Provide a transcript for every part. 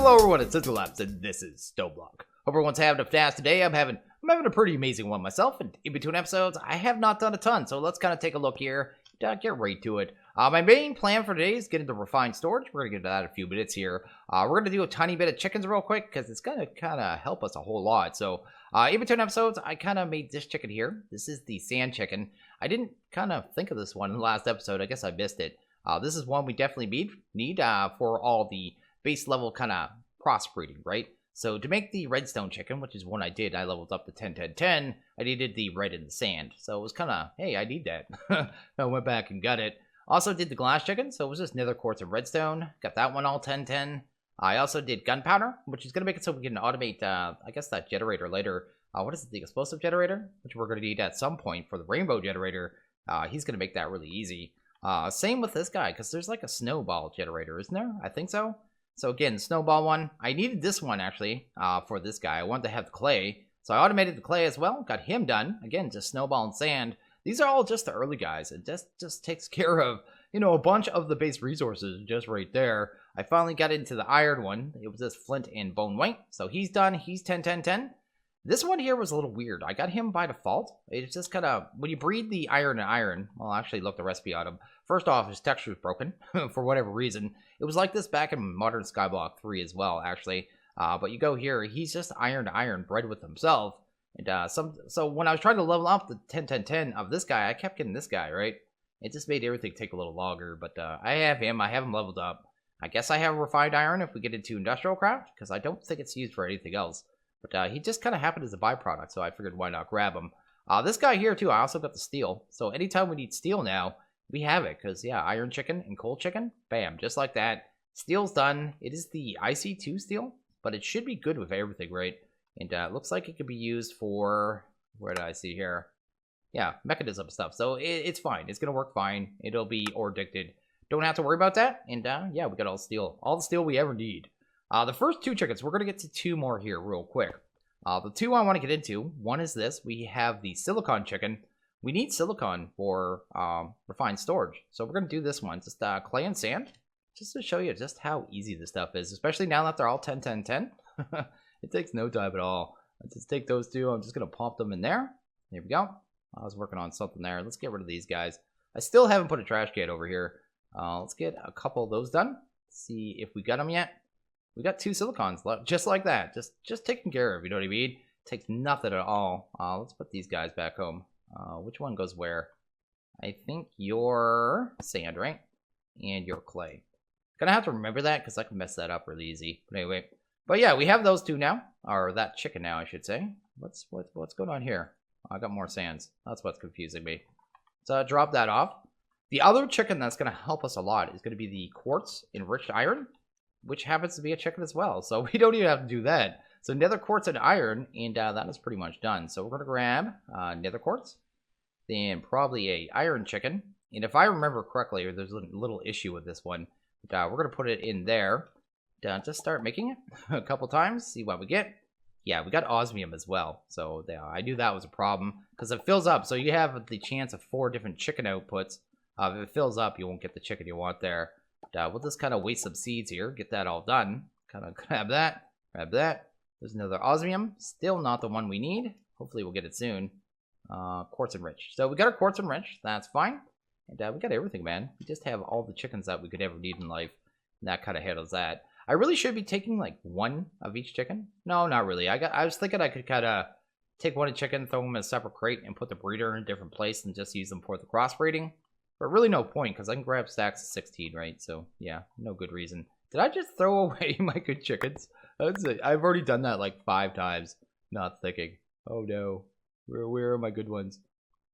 Hello everyone, it's SystemCollapse and this is StoneBlock. Hope everyone's having a fast today. I'm having a pretty amazing one myself, and in between episodes, I have not done a ton, so let's kind of take a look here, get right to it. My main plan for today is get into refined storage. We're going to get to that in a few minutes here. We're going to do a tiny bit of chickens real quick, because it's going to kind of help us a whole lot. So, in between episodes, I kind of made this chicken here. This is the sand chicken. I didn't kind of think of this one in the last episode. I guess I missed it. This is one we definitely need for all the base level kind of crossbreeding, right? So to make the redstone chicken, which is one I did, I leveled up to 10, 10, 10. I needed the red in the sand. So it was kind of, hey, I need that. I went back and got it. Also did the glass chicken, so it was just nether quartz and redstone. Got that one all 10, 10. I also did gunpowder, which is going to make it so we can automate, I guess, that generator later. What is it, the explosive generator? Which we're going to need at some point for the rainbow generator. He's going to make that really easy. Same with this guy, because there's like a snowball generator, isn't there? I think so. So again, snowball one. I needed this one, actually, for this guy. I wanted to have the clay. So I automated the clay as well. Got him done. Again, just snowball and sand. These are all just the early guys. It just takes care of, you know, a bunch of the base resources just right there. I finally got into the iron one. It was this flint and bone white. So he's done. He's 10, 10, 10. This one here was a little weird. I got him by default. It's just kind of, when you breed the iron and iron, well, I'll actually look the recipe on him. First off, his texture is broken for whatever reason. It was like this back in modern SkyBlock 3 as well, actually. But you go here, he's just iron to iron bred with himself. And so when I was trying to level up the 10, 10, 10 of this guy, I kept getting this guy, right? It just made everything take a little longer. But I have him leveled up. I guess I have refined iron if we get into industrial craft, because I don't think it's used for anything else. But he just kind of happened as a byproduct, so I figured why not grab him. This guy here, too, I also got the steel. So anytime we need steel now, we have it. Because, yeah, iron chicken and coal chicken, bam, just like that. Steel's done. It is the IC2 steel, but it should be good with everything, right? And it looks like it could be used for, where did I see here? Yeah, mechanism stuff. So it's fine. It's going to work fine. It'll be ore addicted. Don't have to worry about that. And, yeah, we got all steel. All the steel we ever need. The first two chickens, we're going to get to two more here real quick. The two I want to get into, one is this. We have the silicon chicken. We need silicon for refined storage. So we're going to do this one. Just clay and sand. Just to show you just how easy this stuff is. Especially now that they're all 10, 10, 10. It takes no time at all. Let's just take those two. I'm just going to pop them in there. There we go. I was working on something there. Let's get rid of these guys. I still haven't put a trash can over here. Let's get a couple of those done. See if we got them yet. We got two silicons left, just like that. Just taken care of, you know what I mean? Takes nothing at all. Let's put these guys back home. Which one goes where? I think your sand, right? And your clay. Gonna have to remember that, because I can mess that up really easy. But anyway. But yeah, we have those two now. Or that chicken now, I should say. What's going on here? I got more sands. That's what's confusing me. So drop that off. The other chicken that's gonna help us a lot is gonna be the quartz enriched iron, which happens to be a chicken as well. So we don't even have to do that. So nether quartz and iron, and that is pretty much done. So we're going to grab nether quartz, then probably a iron chicken. And if I remember correctly, or there's a little issue with this one, but we're going to put it in there. Just start making it a couple times, see what we get. Yeah, we got osmium as well. So I knew that was a problem, because it fills up. So you have the chance of 4 different chicken outputs. If it fills up, you won't get the chicken you want there. We'll just kind of waste some seeds here, get that all done. Kind of grab that, grab that. There's another osmium, still not the one we need. Hopefully we'll get it soon. Quartz enriched. So we got our quartz enriched, that's fine. And we got everything, man. We just have all the chickens that we could ever need in life. And that kind of handles that. I really should be taking like one of each chicken. No, not really. I was thinking I could kind of take one chicken, throw them in a separate crate, and put the breeder in a different place and just use them for the crossbreeding. But really no point, because I can grab stacks of 16, right? So, yeah, no good reason. Did I just throw away my good chickens? That's it. I've already done that like 5 times. Not thinking. Oh, no. Where are my good ones?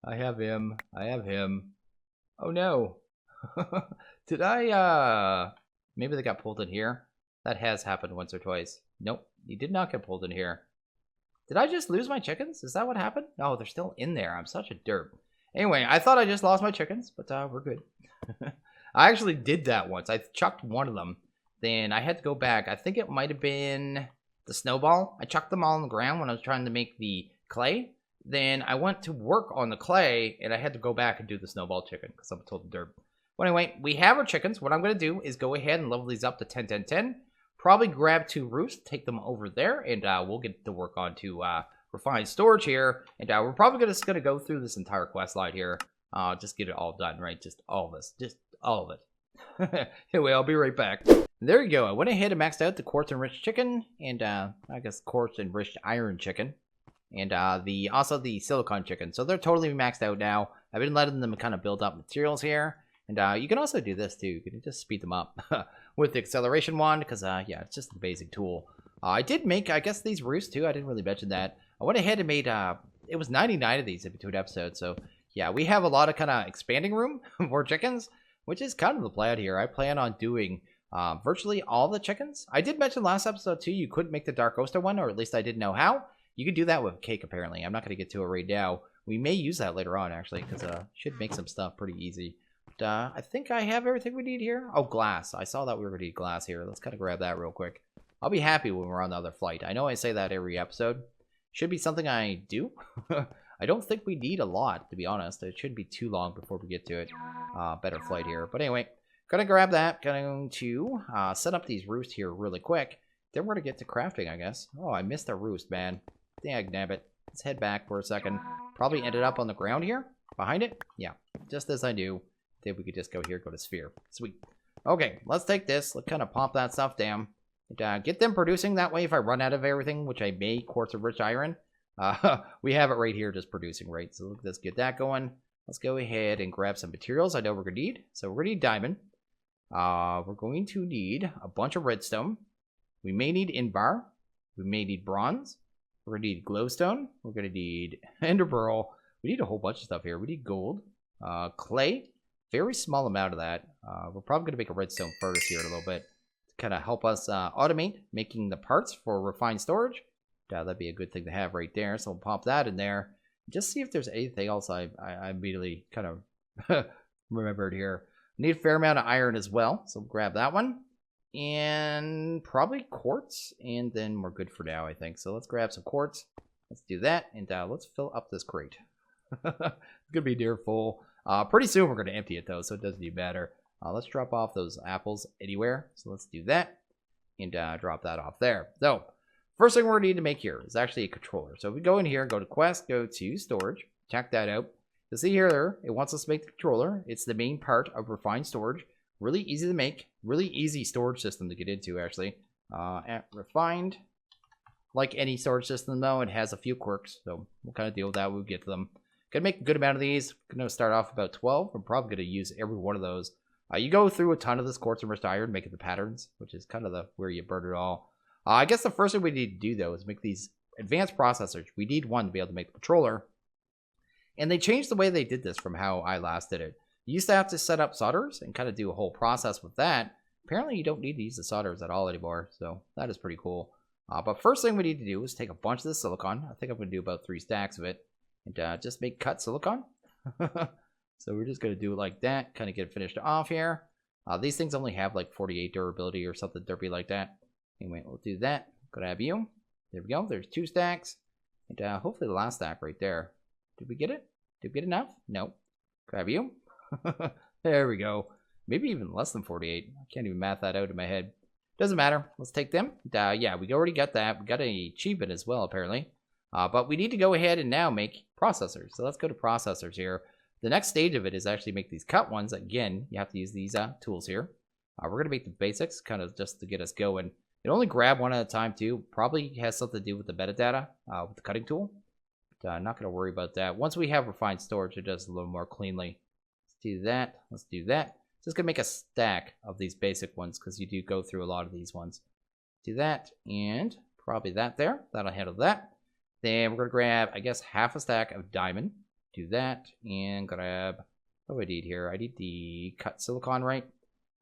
I have him. I have him. Oh, no. Did I, maybe they got pulled in here? That has happened once or twice. Nope. He did not get pulled in here. Did I just lose my chickens? Is that what happened? No, they're still in there. I'm such a derp. Anyway, I thought I just lost my chickens, but we're good. I actually did that once. I chucked one of them. Then I had to go back. I think it might have been the snowball. I chucked them all on the ground when I was trying to make the clay. Then I went to work on the clay, and I had to go back and do the snowball chicken because I'm total derp. But anyway, we have our chickens. What I'm going to do is go ahead and level these up to 10, 10, 10. probably grab 2 roofs, take them over there, and we'll get to work on to refined storage here. And we're probably just going to go through this entire quest line here. Just get it all done, right? Just all of this. Just all of it. Anyway, I'll be right back. There you go. I went ahead and maxed out the quartz enriched chicken, and I guess quartz enriched iron chicken, and also the silicon chicken. So they're totally maxed out now. I've been letting them kind of build up materials here, and you can also do this too. You can just speed them up with the acceleration wand, because yeah, it's just a basic tool. I did make, I guess, these roofs too. I didn't really mention that. I went ahead and made it was 99 of these in between episodes. So yeah, we have a lot of kind of expanding room for chickens, which is kind of the plan here. I plan on doing virtually all the chickens. I did mention last episode too, you could make the Dark Oyster one, or at least I didn't know how. You could do that with cake, apparently. I'm not going to get to it right now. We may use that later on, actually, because should make some stuff pretty easy. But, I think I have everything we need here. Oh, glass. I saw that we were going to need glass here. Let's kind of grab that real quick. I'll be happy when we're on the other flight. I know I say that every episode. Should be something I do. I don't think we need a lot, to be honest. It shouldn't be too long before we get to it. Better flight here. But anyway, gonna grab that. Going to set up these roosts here really quick. Then we're gonna get to crafting, I guess. Oh, I missed a roost, man. Dagnabbit. Let's head back for a second. Probably ended up on the ground here. Behind it. Yeah, just as I do. Then we could just go here, go to sphere. Sweet. Okay, let's take this. Let's kind of pop that stuff down. And, get them producing. That way, if I run out of everything, which I may quartz of rich iron, we have it right here just producing, right? So let's get that going. Let's go ahead and grab some materials I know we're going to need. So we're going to need diamond. We're going to need a bunch of redstone. We may need invar. We may need bronze. We're going to need glowstone. We're going to need ender pearl. We need a whole bunch of stuff here. We need gold. Clay. Very small amount of that. We're probably going to make a redstone furnace here in a little bit to kind of help us automate making the parts for refined storage. That'd be a good thing to have right there. So we'll pop that in there. Just see if there's anything else I immediately kind of remembered here. Need a fair amount of iron as well. So we'll grab that one. And probably quartz. And then we're good for now, I think. So let's grab some quartz. Let's do that. And let's fill up this crate. It's going to be near full. Pretty soon we're going to empty it, though. So it doesn't even matter. Let's drop off those apples anywhere. So let's do that. And drop that off there. So first thing we're going to need to make here is actually a controller. So if we go in here, go to quest, go to storage, check that out. You'll see here, it wants us to make the controller. It's the main part of refined storage. Really easy to make. Really easy storage system to get into, actually. At refined. Like any storage system, though, it has a few quirks. So we'll kind of deal with that when we get to them. Gonna make a good amount of these. Gonna start off about 12. I'm probably gonna use every one of those. You go through a ton of this quartz and rust iron, making the patterns, which is kind of where you burn it all. I guess the first thing we need to do, though, is make these advanced processors. We need one to be able to make the controller. And they changed the way they did this from how I last did it. You used to have to set up solderers and kind of do a whole process with that. Apparently, you don't need to use the solderers at all anymore, so that is pretty cool. But first thing we need to do is take a bunch of the silicon. I think I'm going to do about 3 stacks of it. And just make cut silicon. So we're just going to do it like that. Kind of get it finished off here. These things only have like 48 durability or something derpy like that. Anyway, we'll do that. Grab you. There we go. There's 2 stacks. And hopefully the last stack right there. Did we get it? Did we get enough? No. Grab you. There we go. Maybe even less than 48. I can't even math that out in my head. Doesn't matter. Let's take them. Yeah, we already got that. We got an achievement as well, apparently. But we need to go ahead and now make processors. So let's go to processors here. The next stage of it is actually make these cut ones. Again, you have to use these tools here. We're going to make the basics kind of just to get us going. You only grab one at a time, too. Probably has something to do with the metadata with the cutting tool. But, not going to worry about that. Once we have refined storage, it does a little more cleanly. Let's do that. Let's do that. Just going to make a stack of these basic ones because you do go through a lot of these ones. Do that and probably that there. That'll handle that. Then we're going to grab, I guess, half a stack of diamond. Do that and grab, what do I need here? I need the cut silicon, right?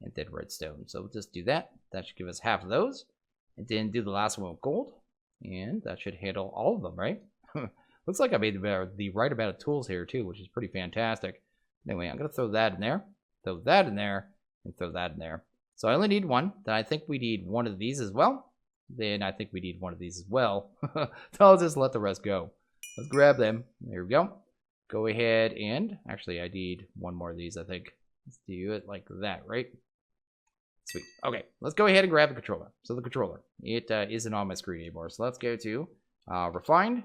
And then redstone. So we'll just do that. That should give us half of those. And then do the last one with gold. And that should handle all of them, right? Looks like I made the right amount of tools here too, which is pretty fantastic. Anyway, I'm going to throw that in there. Throw that in there. And throw that in there. So I only need one. Then I think we need one of these as well. Then I think we need one of these as well. So I'll just let the rest go. Let's grab them. There we go. Go ahead and... Actually, I need one more of these, I think. Let's do it like that, right? Sweet. Okay, let's go ahead and grab the controller. So the controller, it isn't on my screen anymore. So let's go to refined.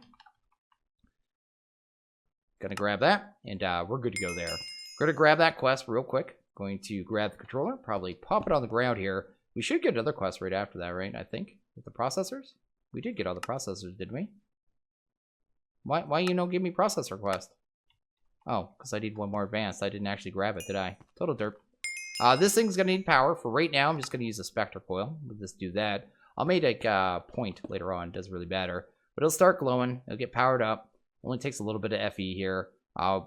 Gonna grab that, and we're good to go there. We're gonna grab that quest real quick. Going to grab the controller, probably pop it on the ground here. We should get another quest right after that, right? I think with the processors. We did get all the processors, didn't we? Why you don't give me processor quest? Oh, because I need one more advanced. I didn't actually grab it, did I? Total derp. This thing's gonna need power. For right now, I'm just gonna use a Spectre coil. We'll just do that. I'll make a point later on. It doesn't really matter. But it'll start glowing. It'll get powered up. Only takes a little bit of FE here.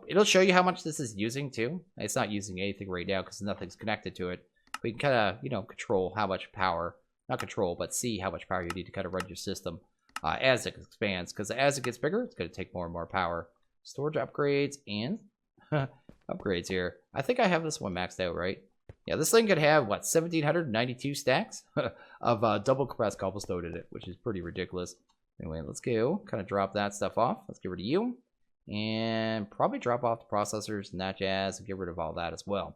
It'll show you how much this is using too. It's not using anything right now because nothing's connected to it. But you can kind of, you know, control how much power. Not control, but see how much power you need to kind of run your system as it expands. Because as it gets bigger, it's going to take more and more power. Storage upgrades and upgrades here. I think I have this one maxed out, right? Yeah, this thing could have, what, 1,792 stacks of double compressed cobblestone in it, which is pretty ridiculous. Anyway, let's go. Kind of drop that stuff off. Let's get rid of you. And probably drop off the processors and that jazz and get rid of all that as well.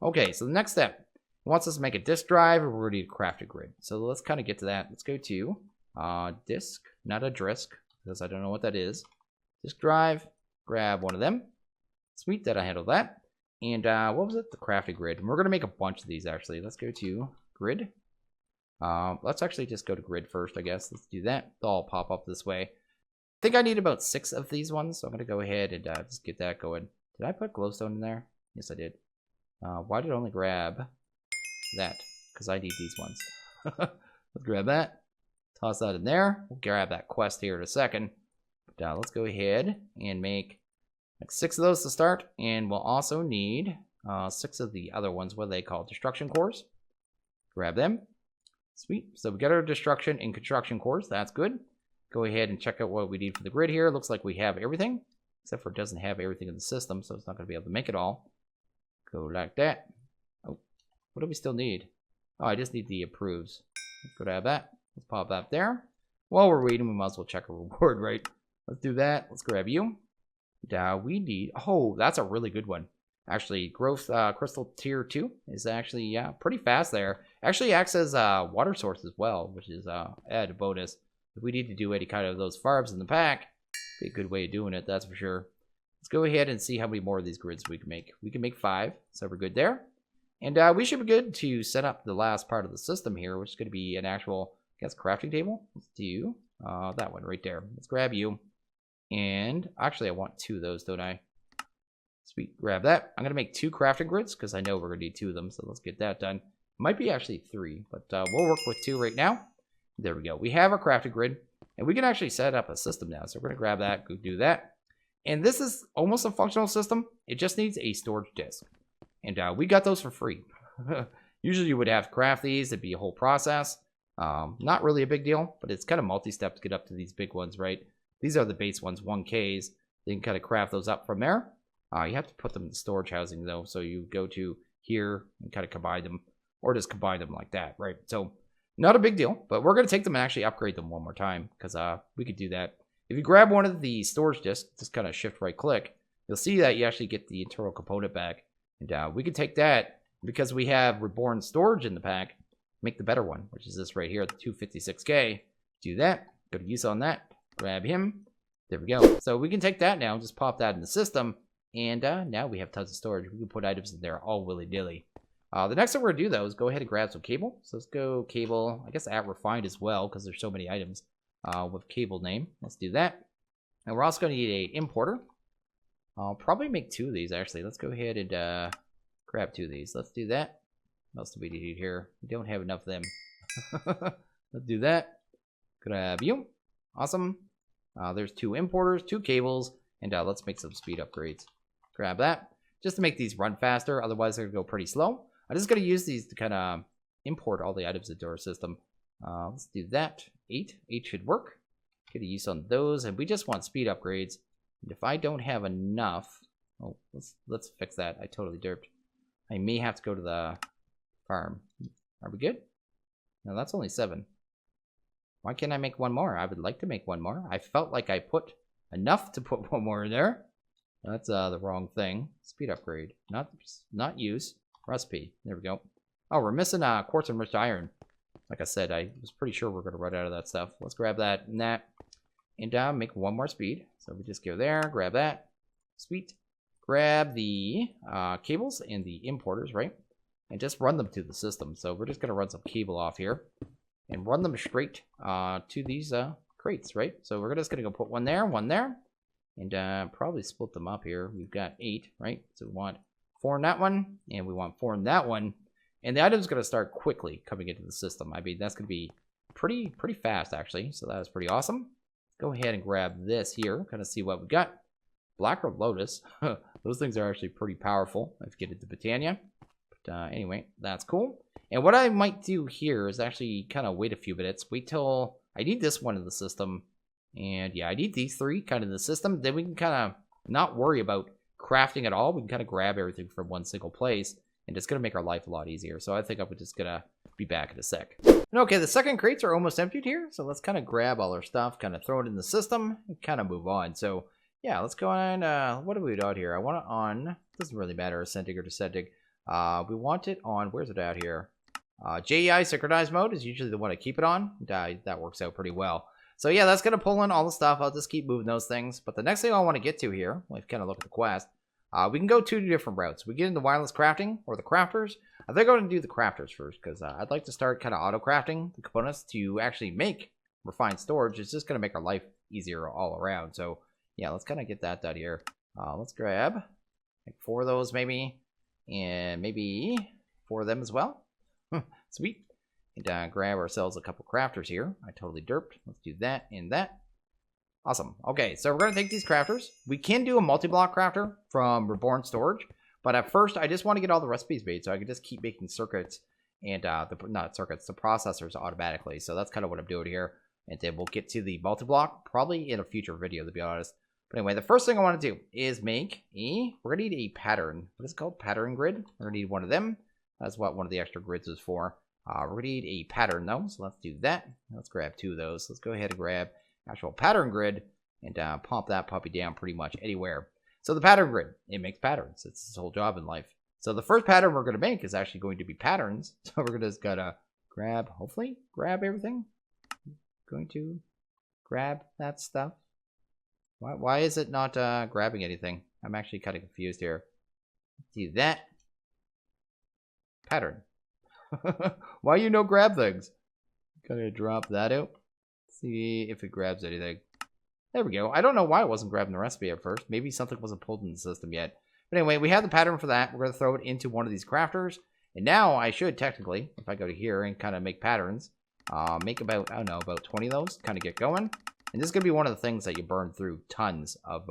Okay, so the next step. It wants us to make a disk drive, and we're going to need a crafted grid. So let's kind of get to that. Let's go to disk, not a drisk, because I don't know what that is. Disk drive, grab one of them. Sweet, that I handled that. And what was it? The crafted grid. And we're going to make a bunch of these, actually. Let's go to grid. Let's actually just go to grid first, I guess. Let's do that. They'll all pop up this way. I think I need about 6 of these ones, so I'm going to go ahead and just get that going. Did I put glowstone in there? Yes, I did. Why did I only grab that? Because I need these ones. Let's grab that. Toss that in there. We'll grab that quest here in a second. But, let's go ahead and make like 6 of those to start. And we'll also need 6 of the other ones. What are they called? Destruction cores. Grab them. Sweet. So we got our destruction and construction cores. That's good. Go ahead and check out what we need for the grid here. Looks like we have everything. Except for it doesn't have everything in the system. So it's not going to be able to make it all. Go like that. Oh, what do we still need? Oh, I just need the approves. Let's go to have that. Let's pop that there. While we're waiting, we might as well check a reward, right? Let's do that. Let's grab you. We need... Oh, that's a really good one. Actually, growth crystal tier 2 is actually pretty fast there. Actually acts as a water source as well, which is added bonus. If we need to do any kind of those farms in the pack, be a good way of doing it, that's for sure. Let's go ahead and see how many more of these grids we can make. We can make 5, so we're good there. And we should be good to set up the last part of the system here, which is going to be an actual, I guess, crafting table. Let's do that one right there. Let's grab you. And actually, I want 2 of those, don't I? Sweet, grab that. I'm going to make 2 crafting grids because I know we're going to need 2 of them, so let's get that done. Might be actually 3, but we'll work with 2 right now. There we go. We have our crafting grid, and we can actually set up a system now. So we're going to grab that, go do that. And this is almost a functional system. It just needs a storage disk. And we got those for free. Usually you would have to craft these. It'd be a whole process. Not really a big deal, but it's kind of multi-step to get up to these big ones, right? These are the base ones, 1Ks. You can kind of craft those up from there. You have to put them in storage housing, though. So you go to here and kind of combine them, or just combine them like that, right? So not a big deal, but we're going to take them and actually upgrade them one more time because we could do that. If you grab one of the storage disks, just kind of shift right click, you'll see that you actually get the internal component back. And we can take that because we have reborn storage in the pack, make the better one, which is this right here, the 256K. Do that, go to use on that, grab him. There we go. So we can take that now, just pop that in the system. And now we have tons of storage. We can put items in there all willy-nilly. The next thing we're going to do, though, is go ahead and grab some cable. So let's go cable, I guess at refined as well, because there's so many items with cable name. Let's do that. And we're also going to need an importer. I'll probably make 2 of these, actually. Let's go ahead and grab 2 of these. Let's do that. What else do we need here? We don't have enough of them. Let's do that. Grab you. Awesome. There's 2 importers, 2 cables, and let's make some speed upgrades. Grab that. Just to make these run faster, otherwise they're going to go pretty slow. I'm just going to use these to kind of import all the items into our system. Let's do that. 8 should work. Get a use on those, and we just want speed upgrades. And if I don't have enough, oh, let's fix that. I totally derped. I may have to go to the farm. Are we good? No, that's only 7. Why can't I make 1 more? I would like to make 1 more. I felt like I put enough to put 1 more in there. That's the wrong thing. Speed upgrade. Not use. Recipe. There we go. Oh, we're missing quartz enriched iron. Like I said, I was pretty sure we're going to run out of that stuff. Let's grab that and that. And make one more speed. So we just go there, grab that. Sweet. Grab the cables and the importers, right? And just run them to the system. So we're just going to run some cable off here. And run them straight to these crates, right? So we're just going to go put one there. And probably split them up here. We've got 8, right? So we want 4 in that one. And we want 4 in that one. And the item's going to start quickly coming into the system. I mean, that's going to be pretty fast, actually. So that is pretty awesome. Go ahead and grab this here. Kind of see what we got. Black or Lotus. Those things are actually pretty powerful. Let's get into Britannia. But anyway, that's cool. And what I might do here is actually kind of wait a few minutes. Wait till I need this one in the system. And yeah, I need these 3 kind of in the system. Then we can kind of not worry about crafting at all. We can kind of grab everything from one single place. And it's going to make our life a lot easier. So I think I'm just going to be back in a sec. And okay, the second crates are almost emptied here. So let's kind of grab all our stuff, kind of throw it in the system, and kind of move on. So yeah, let's go on. What do we got here? I want it on, doesn't really matter, ascending or descending. We want it on, where's it out here? JEI synchronized mode is usually the one I keep it on. That works out pretty well. So yeah, that's going to pull in all the stuff. I'll just keep moving those things. But the next thing I want to get to here, let's kind of look at the quest. We can go 2 different routes. We get into wireless crafting or the crafters. I think I'm going to do the crafters first because I'd like to start kind of auto crafting the components to actually make refined storage. It's just going to make our life easier all around. So yeah, let's kind of get that done here. Let's grab like 4 of those maybe, and maybe 4 of them as well. Sweet. And grab ourselves a couple crafters here. I totally derped. Let's do that and that. Awesome. Okay, so we're going to take these crafters. We can do a multi-block crafter from Reborn Storage, but at first I just want to get all the recipes made so I can just keep making circuits and the processors automatically. So that's kind of what I'm doing here. And then we'll get to the multi-block probably in a future video, to be honest. But anyway, the first thing I want to do is make we're going to need a pattern. What is it called? Pattern grid. We're going to need one of them. That's what one of the extra grids is for. We're going to need a pattern though, so let's do that. Let's grab 2 of those. Let's go ahead and grab actual pattern grid and pump that puppy down pretty much anywhere. So the pattern grid, it makes patterns. It's its whole job in life. So the first pattern we're going to make is actually going to be patterns. So we're just going to grab, hopefully, grab everything. Going to grab that stuff. Why is it not grabbing anything? I'm actually kind of confused here. Do that. Pattern. Why you no grab things? Gonna drop that out. See if it grabs anything. There we go. I don't know why it wasn't grabbing the recipe at first. Maybe something wasn't pulled in the system yet. But anyway, we have the pattern for that. We're going to throw it into one of these crafters. And now I should technically, if I go to here and kind of make patterns, make about, I don't know, about 20 of those, kind of get going. And this is going to be one of the things that you burn through tons of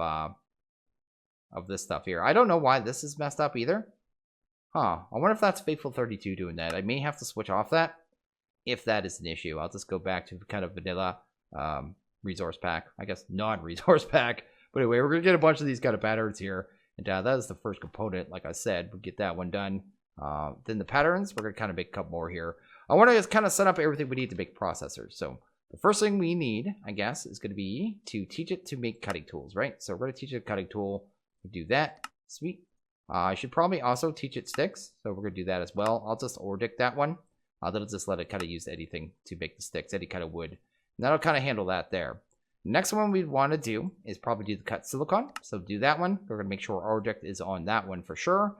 this stuff here. I don't know why this is messed up either. Huh. I wonder if that's Faithful32 doing that. I may have to switch off that if that is an issue. I'll just go back to kind of vanilla resource pack. I guess non-resource pack. But anyway, we're going to get a bunch of these kind of patterns here. And that is the first component. Like I said, we'll get that one done. Then the patterns, we're going to kind of make a couple more here. I want to just kind of set up everything we need to make processors. So the first thing we need, I guess, is going to be to teach it to make cutting tools, right? So we're going to teach it a cutting tool. We'll do that. Sweet. I should probably also teach it sticks. So we're going to do that as well. I'll just ORDIC that one. That'll just let it kind of use anything to make the sticks, any kind of wood. And that'll kind of handle that there. Next one we want to do is probably do the cut silicon. So do that one. We're going to make sure our object is on that one for sure.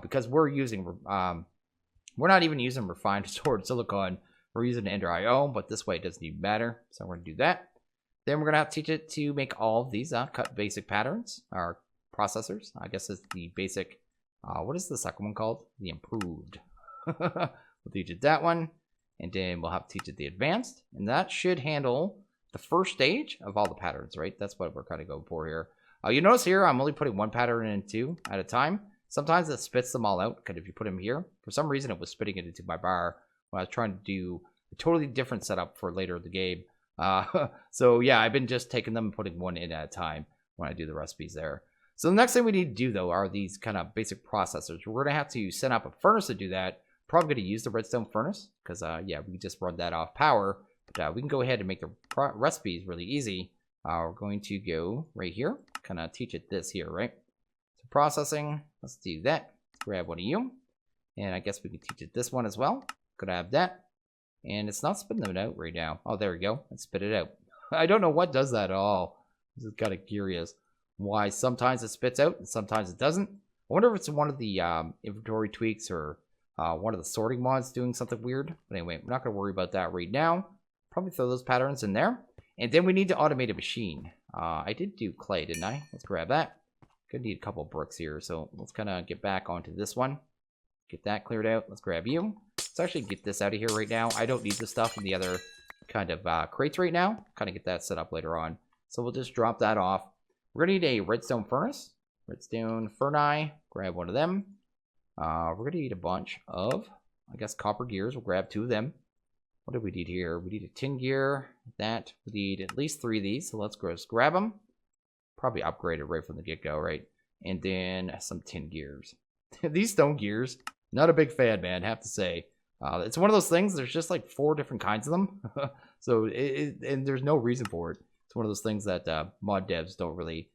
Because we're using, we're not even using refined stored silicon. We're using Ender IO, but this way it doesn't even matter. So we're going to do that. Then we're going to have to teach it to make all of these cut basic patterns, or processors. I guess it's the basic, what is the second one called? The improved. We'll teach it that one. And then we'll have to teach it the advanced. And that should handle the first stage of all the patterns, right? That's what we're kind of going for here. You notice here, I'm only putting one pattern into at a time. Sometimes it spits them all out, because if you put them here, for some reason it was spitting it into my bar when I was trying to do a totally different setup for later in the game. So yeah, I've been just taking them and putting one in at a time when I do the recipes there. So the next thing we need to do, though, are these kind of basic processors. We're going to have to set up a furnace to do that. Probably going to use the redstone furnace, because yeah, we can just run that off power. But we can go ahead and make the recipes really easy. We're going to go right here, kind of teach it this here, right? So processing, let's do that. Let's grab one of you. And I guess we can teach it this one as well. Could have that. And it's not spitting them out right now. Oh, there we go. Let's spit it out. I don't know what does that at all. This is kind of curious. Why sometimes it spits out and sometimes it doesn't. I wonder if it's one of the inventory tweaks or one of the sorting mods doing something weird. But anyway, we're not going to worry about that right now. Probably throw those patterns in there. And then we need to automate a machine. I did do clay, didn't I? Let's grab that. Gonna need a couple bricks here. So let's kind of get back onto this one. Get that cleared out. Let's grab you. Let's actually get this out of here right now. I don't need the stuff in the other kind of crates right now. Kind of get that set up later on. So we'll just drop that off. We're going to need a redstone furnace. Redstone furnace. Grab one of them. We're going to need a bunch of, I guess, copper gears. We'll grab 2 of them. What do we need here? We need a tin gear. That. We need at least 3 of these. So let's just grab them. Probably upgrade it right from the get-go, right? And then some tin gears. These stone gears, not a big fan, man, I have to say. It's one of those things, there's just like 4 different kinds of them. So, and there's no reason for it. It's one of those things that mod devs don't really,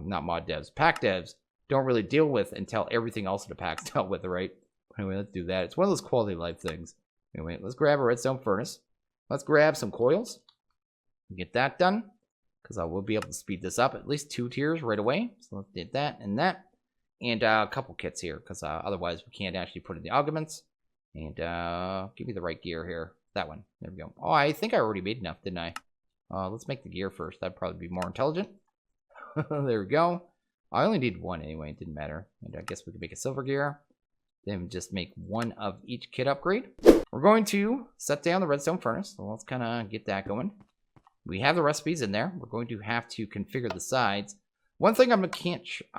not mod devs, pack devs don't really deal with until everything else in the pack's dealt with, right? Anyway, let's do that. It's one of those quality of life things. Anyway, let's grab a redstone furnace. Let's grab some coils. Get that done. Because I will be able to speed this up at least 2 tiers right away. So let's get that and that. And a couple kits here. Because otherwise we can't actually put in the augments. And give me the right gear here. That one. There we go. Oh, I think I already made enough, didn't I? Let's make the gear first. That'd probably be more intelligent. There we go. I only need 1 anyway. It didn't matter. And I guess we can make a silver gear. Then just make 1 of each kit upgrade. We're going to set down the redstone furnace. So let's kind of get that going. We have the recipes in there. We're going to have to configure the sides. One thing I'm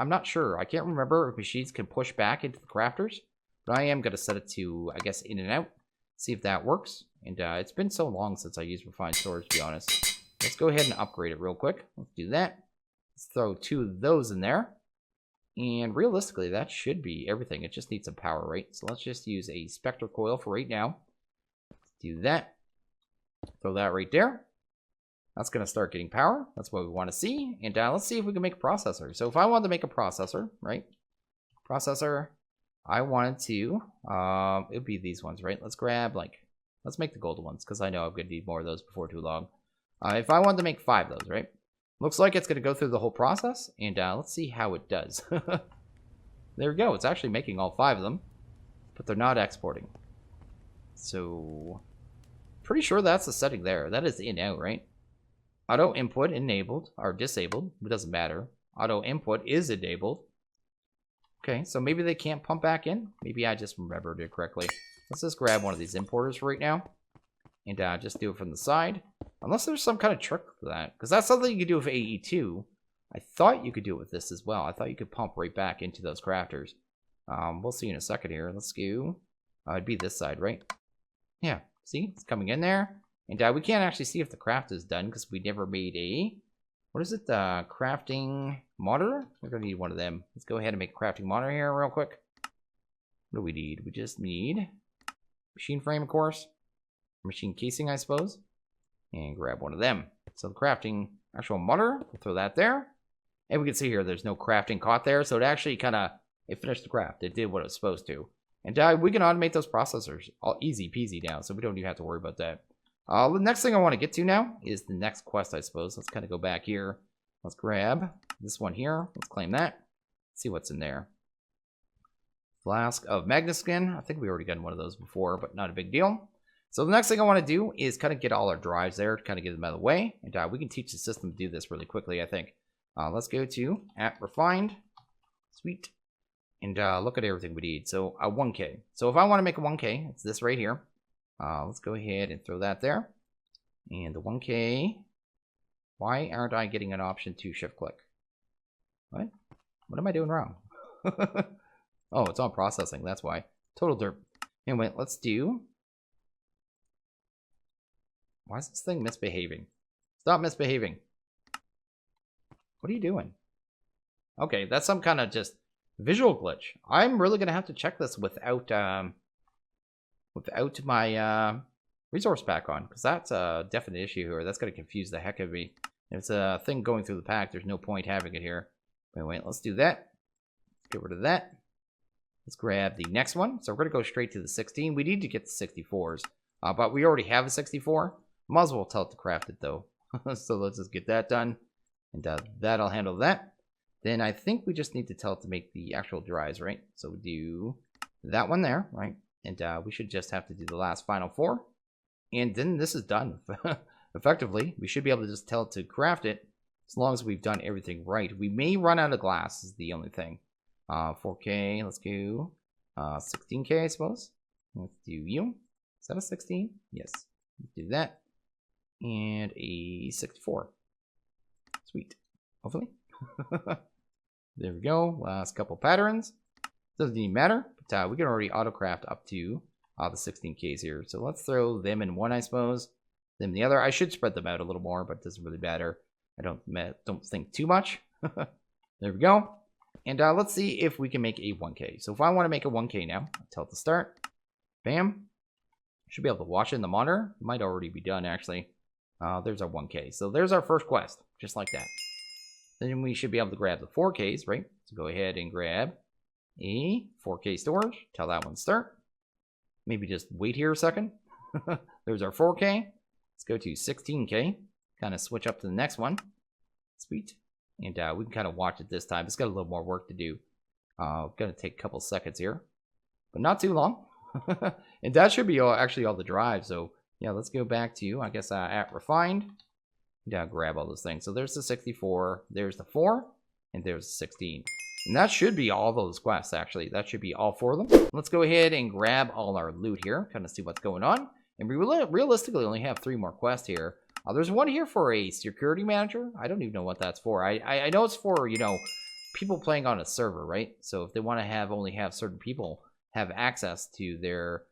not sure. I can't remember if machines can push back into the crafters. But I am going to set it to, I guess, in and out. See if that works. And it's been so long since I used refined storage, to be honest. Let's go ahead and upgrade it real quick. Let's do that. Let's throw 2 of those in there. And realistically, that should be everything. It just needs some power, right? So let's just use a Spectre coil for right now. Let's do that. Throw that right there. That's going to start getting power. That's what we want to see. And let's see if we can make a processor. So if I wanted to make a processor, right? Processor, I wanted to, it would be these ones, right? Let's grab, let's make the golden ones, because I know I'm going to need more of those before too long. If I wanted to make 5 of those, right? Looks like it's going to go through the whole process, and let's see how it does. There we go. It's actually making all 5 of them, but they're not exporting. So, pretty sure that's the setting there. That is in out, right? Auto input enabled, or disabled. It doesn't matter. Auto input is enabled. Okay, so maybe they can't pump back in. Maybe I just remembered it correctly. Let's just grab one of these importers for right now. And just do it from the side. Unless there's some kind of trick for that. Because that's something you could do with AE2. I thought you could do it with this as well. I thought you could pump right back into those crafters. We'll see in a second here. Let's go. It'd be this side, right? Yeah, see? It's coming in there. And we can't actually see if the craft is done because we never made a... What is it? Crafting monitor? We're going to need one of them. Let's go ahead and make a crafting monitor here real quick. What do we need? We just need machine frame, of course. Machine casing, I suppose. And grab one of them. So the crafting actual monitor, we'll throw that there. And we can see here there's no crafting caught there. So it actually kind of, it finished the craft. It did what it was supposed to. And we can automate those processors. All easy peasy now. So we don't even have to worry about that. The next thing I want to get to now is the next quest, I suppose. Let's kind of go back here. Let's grab this one here. Let's claim that. See what's in there. Flask of magnet skin. I think we already got one of those before, but not a big deal. So the next thing I want to do is kind of get all our drives there to kind of get them out of the way. And we can teach the system to do this really quickly, I think. Let's go to @refined. Sweet. And look at everything we need. So a 1K. So if I want to make a 1K, it's this right here. Let's go ahead and throw that there. And the 1K. Why aren't I getting an option to shift click? What? What am I doing wrong? Oh, it's on processing. That's why. Total derp. Anyway, let's do... Why is this thing misbehaving? Stop misbehaving. What are you doing? Okay, that's some kind of just visual glitch. I'm really going to have to check this without my resource pack on, because that's a definite issue here. That's going to confuse the heck out of me. If it's a thing going through the pack, there's no point having it here. Anyway, let's do that. Let's get rid of that. Let's grab the next one. So we're going to go straight to the 16. We need to get the 64s, but we already have a 64. Might as well tell it to craft it, though. So let's just get that done. And that'll handle that. Then I think we just need to tell it to make the actual drives, right? So we do that one there, right? And we should just have to do the last final 4. And then this is done. Effectively, we should be able to just tell it to craft it as long as we've done everything right. We may run out of glass is the only thing. 4K, let's go 16K, I suppose. Let's do you. Is that a 16? Yes. Let's do that. And a 64. Sweet. Hopefully. There we go. Last couple patterns. Doesn't even matter, but we can already autocraft up to the 16Ks here. So let's throw them in one, I suppose. Them in the other. I should spread them out a little more, but it doesn't really matter. I don't think too much. There we go. And let's see if we can make a 1K. So if I want to make a 1K now, I'll tell it to start. Bam. Should be able to watch it in the monitor. Might already be done, actually. There's our 1K. So there's our first quest, just like that. Then we should be able to grab the 4Ks, right? So go ahead and grab a 4K storage. Tell that one start. Maybe just wait here a second. There's our 4K. Let's go to 16K. Kind of switch up to the next one. Sweet. And we can kind of watch it this time. It's got a little more work to do. Gonna take a couple seconds here, but not too long. And that should be actually all the drives. So yeah, let's go back to, I guess, at refined. Grab all those things. So there's the 64, there's the 4, and there's the 16. And that should be all those quests, actually. That should be all 4 of them. Let's go ahead and grab all our loot here, kind of see what's going on. And we realistically only have 3 more quests here. There's one here for a security manager. I don't even know what that's for. I know it's for, you know, people playing on a server, right? So if they want to only have certain people have access to their,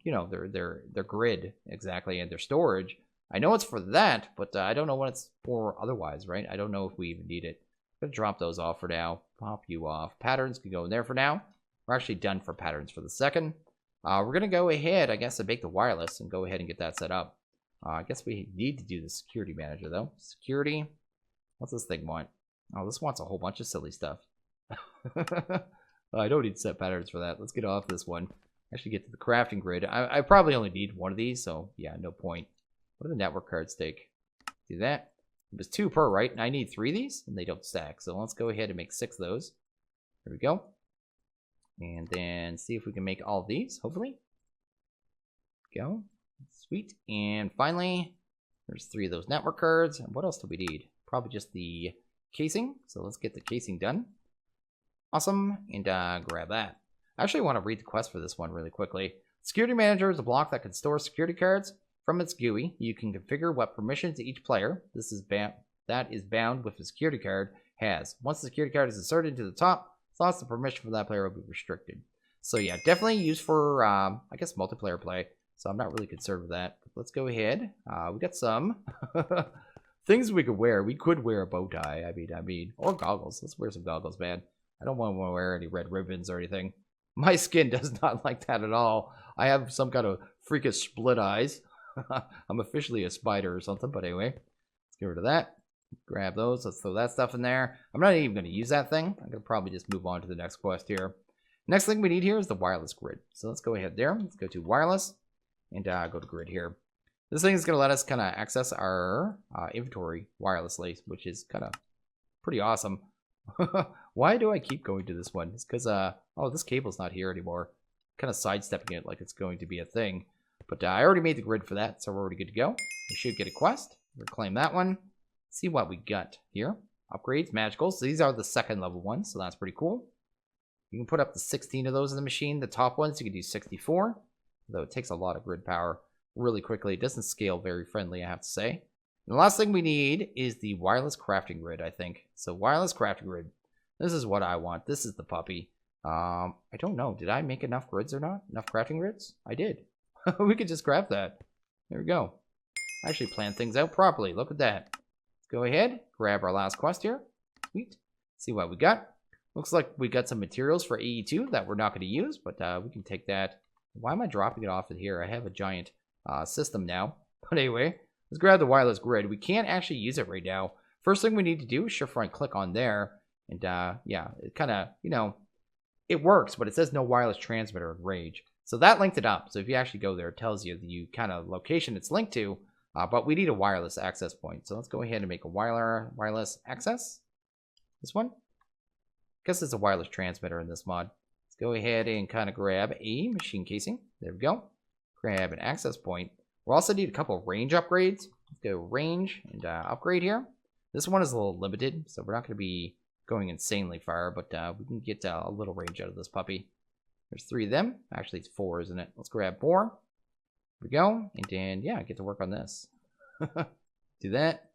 you know, their grid exactly, and their storage. I know it's for that, but I don't know what it's for otherwise, right? I don't know if we even need it. I'm going to drop those off for now. Pop you off. Patterns can go in there for now. We're actually done for patterns for the second. We're going to go ahead, I guess, and make the wireless and go ahead and get that set up. I guess we need to do the security manager, though. Security. What's this thing want? Oh, this wants a whole bunch of silly stuff. I don't need set patterns for that. Let's get off this one. Actually get to the crafting grid. I probably only need one of these, so yeah, no point. What do the network cards take? Do that. It was 2 per, right? And I need 3 of these, and they don't stack. So let's go ahead and make 6 of those. There we go. And then see if we can make all of these, hopefully. Go. Sweet. And finally, there's 3 of those network cards. And what else do we need? Probably just the casing. So let's get the casing done. Awesome. And grab that. I actually want to read the quest for this one really quickly. Security Manager is a block that can store security cards. From its GUI, you can configure what permissions each player that is bound with the security card has. Once the security card is inserted into the top slots, the permission for that player will be restricted. So yeah, definitely used for, I guess, multiplayer play. So I'm not really concerned with that. But let's go ahead. We got some things we could wear. We could wear a bow tie. I mean, or goggles. Let's wear some goggles, man. I don't want to wear any red ribbons or anything. My skin does not like that at all. I have some kind of freakish split eyes. I'm officially a spider or something, but anyway, let's get rid of that. Grab those. Let's throw that stuff in there. I'm not even going to use that thing. I'm going to probably just move on to the next quest here. Next thing we need here is the wireless grid. So let's go ahead there. Let's go to wireless and go to grid here. This thing is going to let us kind of access our inventory wirelessly, which is kind of pretty awesome. Why do I keep going to this one? It's because, oh, this cable's not here anymore. Kind of sidestepping it like it's going to be a thing. But I already made the grid for that, so we're already good to go. We should get a quest. Reclaim that one. See what we got here. Upgrades, magicals. So these are the 2nd level ones, so that's pretty cool. You can put up to 16 of those in the machine. The top ones, you can do 64. Though it takes a lot of grid power really quickly. It doesn't scale very friendly, I have to say. And the last thing we need is the wireless crafting grid, I think. So wireless crafting grid. This is what I want. This is the puppy. I don't know. Did I make enough grids or not? Enough crafting grids? I did. We could just grab that. There we go. I actually planned things out properly. Look at that. Let's go ahead. Grab our last quest here. Sweet. See what we got. Looks like we got some materials for AE2 that we're not going to use, but we can take that. Why am I dropping it off of here? I have a giant system now. But anyway, let's grab the wireless grid. We can't actually use it right now. First thing we need to do is shift right click on there. And yeah, it kind of, you know, it works, but it says no wireless transmitter in range. So that linked it up. So if you actually go there, it tells you the kind of location it's linked to, but we need a wireless access point. So let's go ahead and make a wireless access. This one. Guess it's a wireless transmitter in this mod. Let's go ahead and kind of grab a machine casing. There we go. Grab an access point. We'll also need a couple of range upgrades. Let's go range and upgrade here. This one is a little limited, so we're not going to be going insanely far, but we can get a little range out of this puppy. There's 3 of them. Actually, it's 4, isn't it? Let's grab 4. Here we go. And then, yeah, get to work on this. Do that.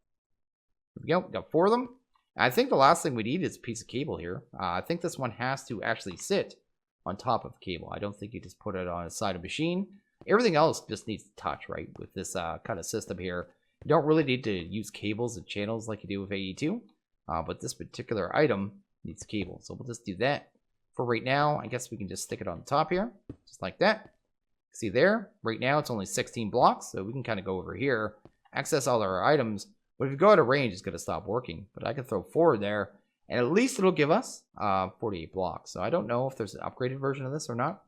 Here we go. Got 4 of them. I think the last thing we need is a piece of cable here. I think this one has to actually sit on top of the cable. I don't think you just put it on a side of machine. Everything else just needs to touch, right? With this kind of system here. You don't really need to use cables and channels like you do with AE2. But this particular item needs cable. So we'll just do that. For right now, I guess we can just stick it on the top here. Just like that. See there? Right now, it's only 16 blocks. So we can kind of go over here. Access all our items. But if you go out of range, it's going to stop working. But I can throw 4 there. And at least it'll give us 48 blocks. So I don't know if there's an upgraded version of this or not.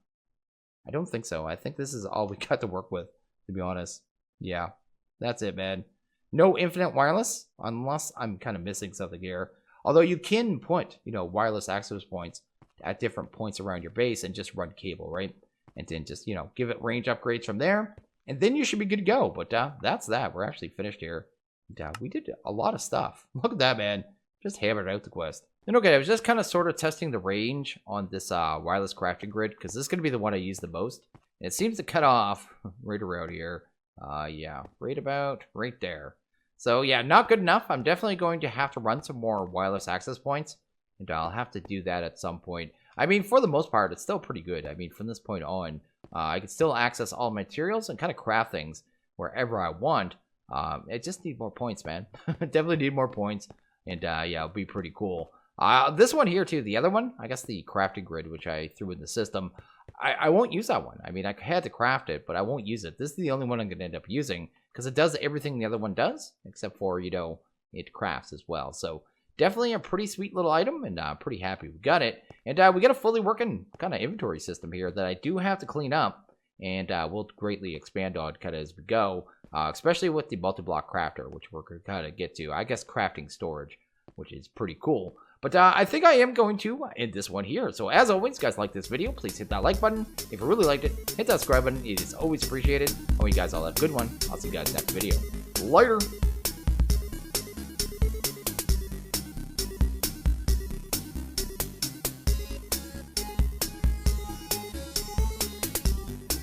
I don't think so. I think this is all we got to work with, to be honest. Yeah, that's it, man. No infinite wireless, unless I'm kind of missing something here. Although you can put, wireless access points at different points around your base and just run cable, right? And then just, give it range upgrades from there. And then you should be good to go. But that's that. We're actually finished here. We did a lot of stuff. Look at that, man. Just hammered out the quest. And okay, I was just kind of sort of testing the range on this wireless crafting grid, because this is going to be the one I use the most. And it seems to cut off right around here. Yeah, right about right there. So yeah, not good enough. I'm definitely going to have to run some more wireless access points, and I'll have to do that at some point. I mean, for the most part, it's still pretty good. I mean, from this point on, I can still access all materials and kind of craft things wherever I want. I just need more points, man. Definitely need more points, and yeah, it'll be pretty cool. This one here too, the other one, I guess the crafting grid, which I threw in the system, I won't use that one. I mean, I had to craft it, but I won't use it. This is the only one I'm going to end up using, because it does everything the other one does, except for, it crafts as well. So definitely a pretty sweet little item, and pretty happy we got it. And we got a fully working kind of inventory system here that I do have to clean up, and we'll greatly expand on kind of as we go, especially with the multi-block crafter, which we're going to kind of get to. I guess crafting storage, which is pretty cool. But I think I am going to end this one here. So as always, guys, like this video, please hit that like button. If you really liked it, hit that subscribe button. It is always appreciated. I hope you guys all have a good one. I'll see you guys next video. Later.